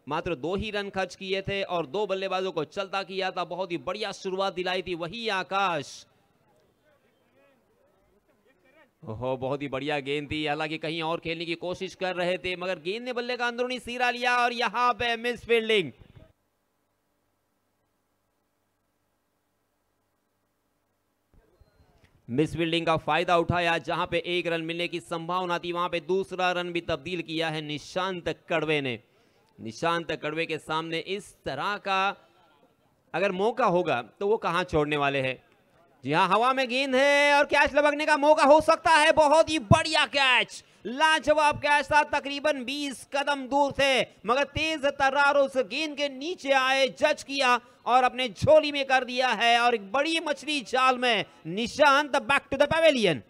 मात्र 2 ही रन खर्च किए थे और 2 बल्लेबाजों को चलता किया था. बहुत ही बढ़िया शुरुआत दिलाई थी वही आकाश. ओहो, बहुत ही बढ़िया गेंद थी. हालांकि कहीं और खेलने की कोशिश कर रहे थे, मगर गेंद ने बल्ले का अंदरूनी सीरा लिया और यहां पे मिस फील्डिंग. मिस फील्डिंग का फायदा उठाया. जहां पे 1 रन मिलने की संभावना थी वहां पे दूसरा रन भी तब्दील किया है निशांत कड़वे ने. निशांत कड़वे के सामने इस तरह का अगर मौका होगा तो वो कहां छोड़ने वाले हैं. जी हां, हवा में गेंद है और कैच लपकने का मौका हो सकता है. बहुत ही बढ़िया कैच, लाजवाब कैच था. तकरीबन 20 कदम दूर थे, मगर तेज तर्रार उस गेंद के नीचे आए, जज किया और अपने झोली में कर दिया है. और एक बड़ी मछली जाल में. Nishant back to the pavilion.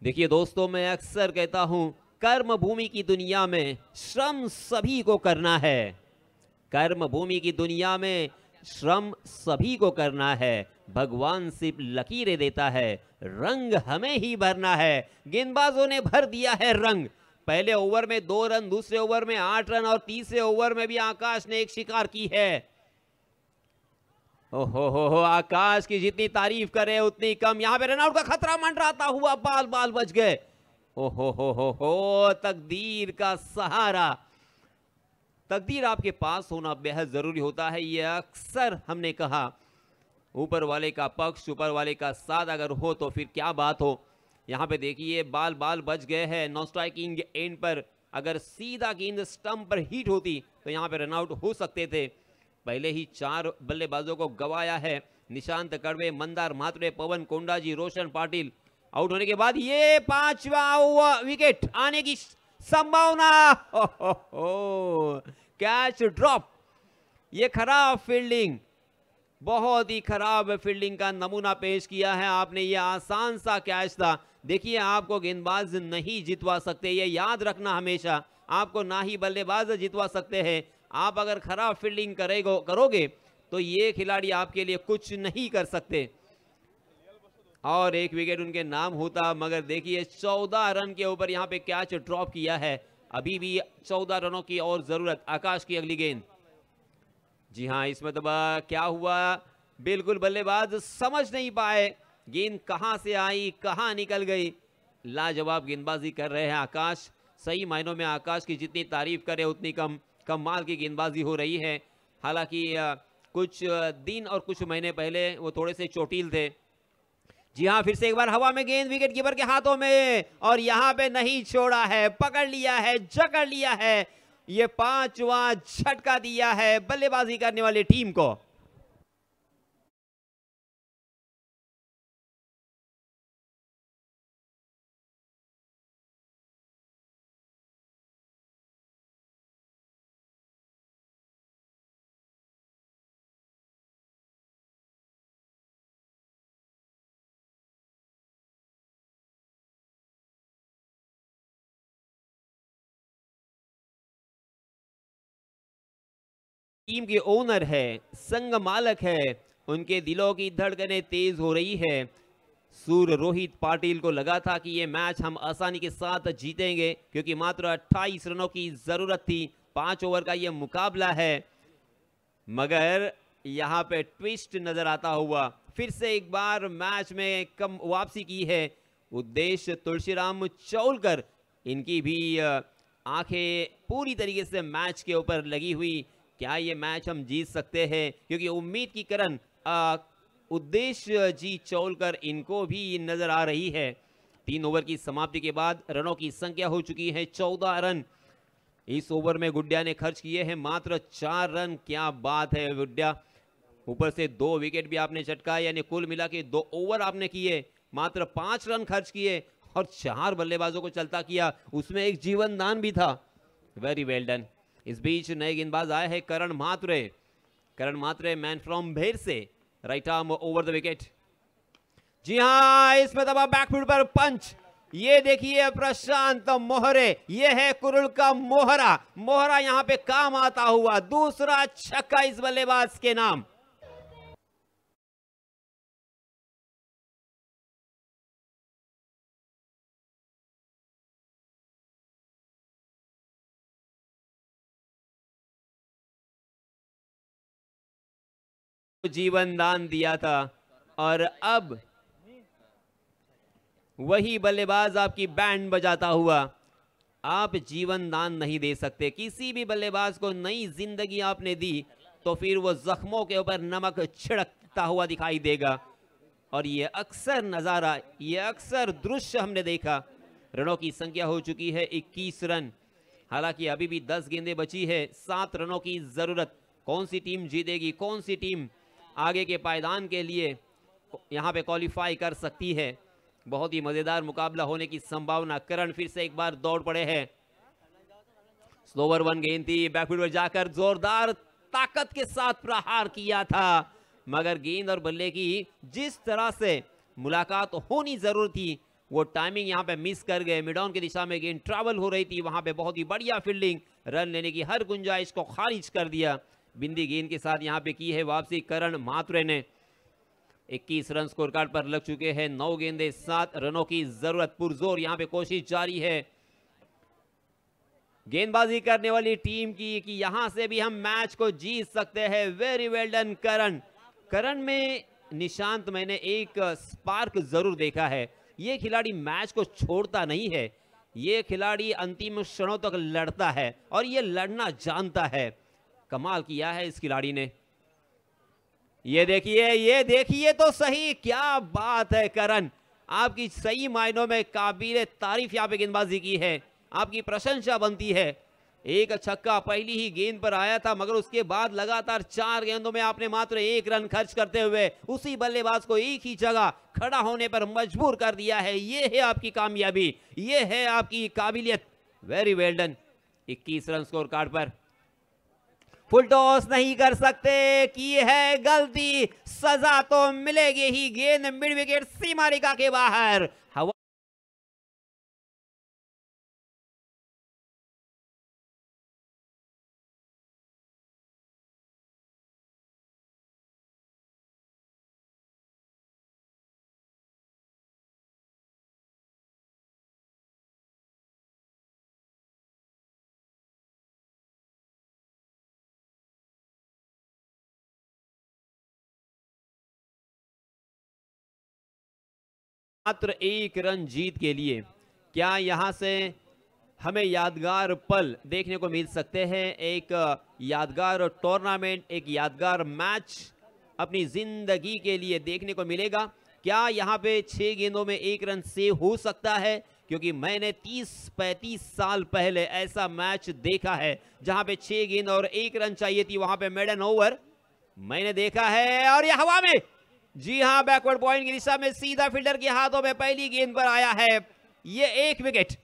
देखिए दोस्तों, मैं अक्सर कहता हूं, कर्म भूमि की दुनिया में श्रम सभी को करना है। कर्म भूमि की दुनिया में श्रम सभी को करना है। भगवान सिर्फ लकीरें देता है, रंग हमें ही भरना है। गेंदबाजों ने भर दिया है रंग। पहले ओवर में 2 रन, दूसरे ओवर में 8 रन और तीसरे ओवर में भी आकाश ने एक शिकार की है। ओहो, आकाश की जितनी तारीफ करे उतनी कम। यहां पे रनआउट का खतरा मंडराता हुआ, बाल बच गए। ओहो, तकदीर का सहारा। तकदीर आपके पास होना बेहद जरूरी होता है। ये अक्सर हमने कहा, ऊपर वाले का पक्ष, ऊपर वाले का साथ अगर हो तो फिर क्या बात हो। यहाँ पे देखिए बाल बच गए हैं। नॉन स्ट्राइकिंग एंड पर अगर सीधा गेंद स्टंप पर हिट होती तो यहाँ पे रनआउट हो सकते थे। पहले ही 4 बल्लेबाजों को गवाया है। निशांत कड़वे, मंदार म्हात्रे, पवन कोंडाजी, रोशन पाटिल आउट होने के बाद ये 5वां विकेट आने की संभावना। Catch drop. ये खराब फील्डिंग, बहुत ही खराब फील्डिंग का नमूना पेश किया है आपने। ये आसान सा कैच था। देखिए, आपको गेंदबाज नहीं जितवा सकते, ये याद रखना हमेशा। आपको ना ही बल्लेबाज जितवा सकते हैं। आप अगर खराब फील्डिंग करोगे तो ये खिलाड़ी आपके लिए कुछ नहीं कर सकते। और एक विकेट उनके नाम होता, मगर देखिए 14 रन के ऊपर यहाँ पे कैच ड्रॉप किया है। अभी भी 14 रनों की और जरूरत। आकाश की अगली गेंद। जी हाँ, इसमें तो क्या हुआ, बिल्कुल बल्लेबाज समझ नहीं पाए गेंद कहां से आई, कहां निकल गई। लाजवाब गेंदबाजी कर रहे हैं आकाश। सही मायनों में आकाश की जितनी तारीफ करे उतनी कम माल की गेंदबाजी हो रही है। हालांकि कुछ दिन और कुछ महीने पहले वो थोड़े से चोटिल थे। जी हाँ, फिर से एक बार हवा में गेंद विकेट कीपर के हाथों में, और यहाँ पे नहीं छोड़ा है, पकड़ लिया है, जकड़ लिया है। ये 5वां झटका दिया है बल्लेबाजी करने वाली टीम को। टीम के ओनर है, संघ मालक है, उनके दिलों की धड़कनें तेज हो रही है। सूर्य रोहित पाटिल को लगा था कि ये मैच हम आसानी के साथ जीतेंगे, क्योंकि मात्र 28 रनों की जरूरत थी। 5 ओवर का ये मुकाबला है, मगर यहाँ पे ट्विस्ट नजर आता हुआ। फिर से एक बार मैच में कम वापसी की है उद्देश्य तुलसीराम चौलकर। इनकी भी आंखें पूरी तरीके से मैच के ऊपर लगी हुई, क्या ये मैच हम जीत सकते हैं, क्योंकि उम्मीद की किरण उद्देश्य जी चौलकर इनको भी नजर आ रही है। 3 ओवर की समाप्ति के बाद रनों की संख्या हो चुकी है 14 रन। इस ओवर में गुड्डिया ने खर्च किए हैं मात्र 4 रन। क्या बात है गुड्डिया, ऊपर से 2 विकेट भी आपने चटकाए, यानी कुल मिला के 2 ओवर आपने किए, मात्र 5 रन खर्च किए और 4 बल्लेबाजों को चलता किया, उसमें एक जीवन दान भी था। Very well done. इस बीच नए गेंदबाज आए हैं करण म्हात्रे, मैन फ्रॉम भेर से, right arm over the wicket. जी हाँ, इसमें दबा बैकफुट पर पंच। ये देखिए प्रशांत मोहरे, ये है कुरुल का मोहरा यहां पे काम आता हुआ। दूसरा छक्का इस बल्लेबाज के नाम। जीवन दान दिया था, और अब वही बल्लेबाज आपकी बैंड बजाता हुआ। आप जीवन दान नहीं दे सकते। किसी भी बल्लेबाज को नई जिंदगी आपने दी तो फिर वो जख्मों के ऊपर नमक छिड़कता हुआ दिखाई देगा, और ये अक्सर नजारा, ये अक्सर दृश्य हमने देखा। रनों की संख्या हो चुकी है 21 रन। हालांकि अभी भी 10 गेंदें बची है, 7 रनों की जरूरत। कौन सी टीम जीतेगी, कौन सी टीम आगे के पायदान के लिए यहां पे क्वालिफाई कर सकती है, बहुत ही मजेदार मुकाबला होने की संभावना। करण फिर से एक बार दौड़ पड़े हैं। स्लोवर 1 गेंद थी, बैकफुट पर जाकर जोरदार ताकत के साथ प्रहार किया था, मगर गेंद और बल्ले की जिस तरह से मुलाकात होनी जरूर थी वो टाइमिंग यहाँ पे मिस कर गए। मिड ऑन की दिशा में गेंद ट्रैवल हो रही थी, वहां पे बहुत ही बढ़िया फील्डिंग, रन लेने की हर गुंजाइश को खारिज कर दिया। बिंदी गेंद के साथ यहाँ पे की है वापसी करण म्हात्रे ने। 21 रन स्कोर कार्ड पर लग चुके हैं, 9 गेंदे 7 रनों की जरूरत। पुरजोर यहाँ पे कोशिश जारी है गेंदबाजी करने वाली टीम की कि यहां से भी हम मैच को जीत सकते हैं। वेरी वेल डन करण। करण में निशांत मैंने एक स्पार्क जरूर देखा है। ये खिलाड़ी मैच को छोड़ता नहीं है, ये खिलाड़ी अंतिम क्षणों तक लड़ता है और ये लड़ना जानता है। कमाल किया है इस खिलाड़ी ने। ये देखिए तो सही, क्या बात है करण, आपकी सही मायनों में काबिल तारीफ यहाँ पे गेंदबाजी की है, आपकी प्रशंसा बनती है। एक छक्का पहली ही गेंद पर आया था, मगर उसके बाद लगातार 4 गेंदों में आपने मात्र 1 रन खर्च करते हुए उसी बल्लेबाज को एक ही जगह खड़ा होने पर मजबूर कर दिया है। ये है आपकी कामयाबी, ये है आपकी काबिलियत। Very well done. 21 run score card पर। फुल टॉस नहीं कर सकते, की है गलती, सजा तो मिलेगी ही। गेंद मिड विकेट सीमा रेखा के बाहर। हवा मात्र 1 रन जीत के लिए क्या यहां से हमें यादगार पल देखने को मिल सकते हैं? एक यादगार टूर्नामेंट, एक यादगार मैच अपनी जिंदगी के लिए देखने को मिलेगा। क्या यहां पे 6 गेंदों में 1 रन सेव हो सकता है? क्योंकि मैंने 30-35 साल पहले ऐसा मैच देखा है जहां पे 6 गेंद और 1 रन चाहिए थी, वहां पे मेडन ओवर मैंने देखा है। और यह हवा में, जी हां, बैकवर्ड पॉइंट की दिशा में सीधा फील्डर के हाथों में पहली गेंद पर आया है। ये 1 विकेट।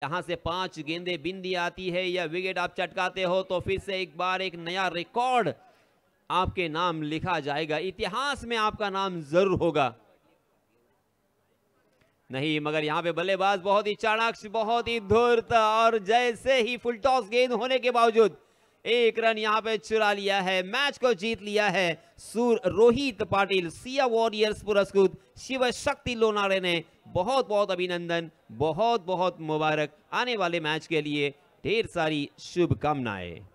यहां से 5 गेंदें बिंदी आती है या विकेट आप चटकाते हो तो फिर से एक बार एक नया रिकॉर्ड आपके नाम लिखा जाएगा, इतिहास में आपका नाम जरूर होगा। नहीं, मगर यहां पे बल्लेबाज बहुत ही चाणाक्ष, बहुत ही धूर्त, और जैसे ही फुल टॉस गेंद होने के बावजूद 1 रन यहां पे चुरा लिया है, मैच को जीत लिया है सूर रोहित पाटिल, सिया वॉरियर्स पुरस्कृत शिव शक्ति लोनारे ने। बहुत बहुत अभिनंदन, बहुत बहुत मुबारक। आने वाले मैच के लिए ढेर सारी शुभकामनाएं।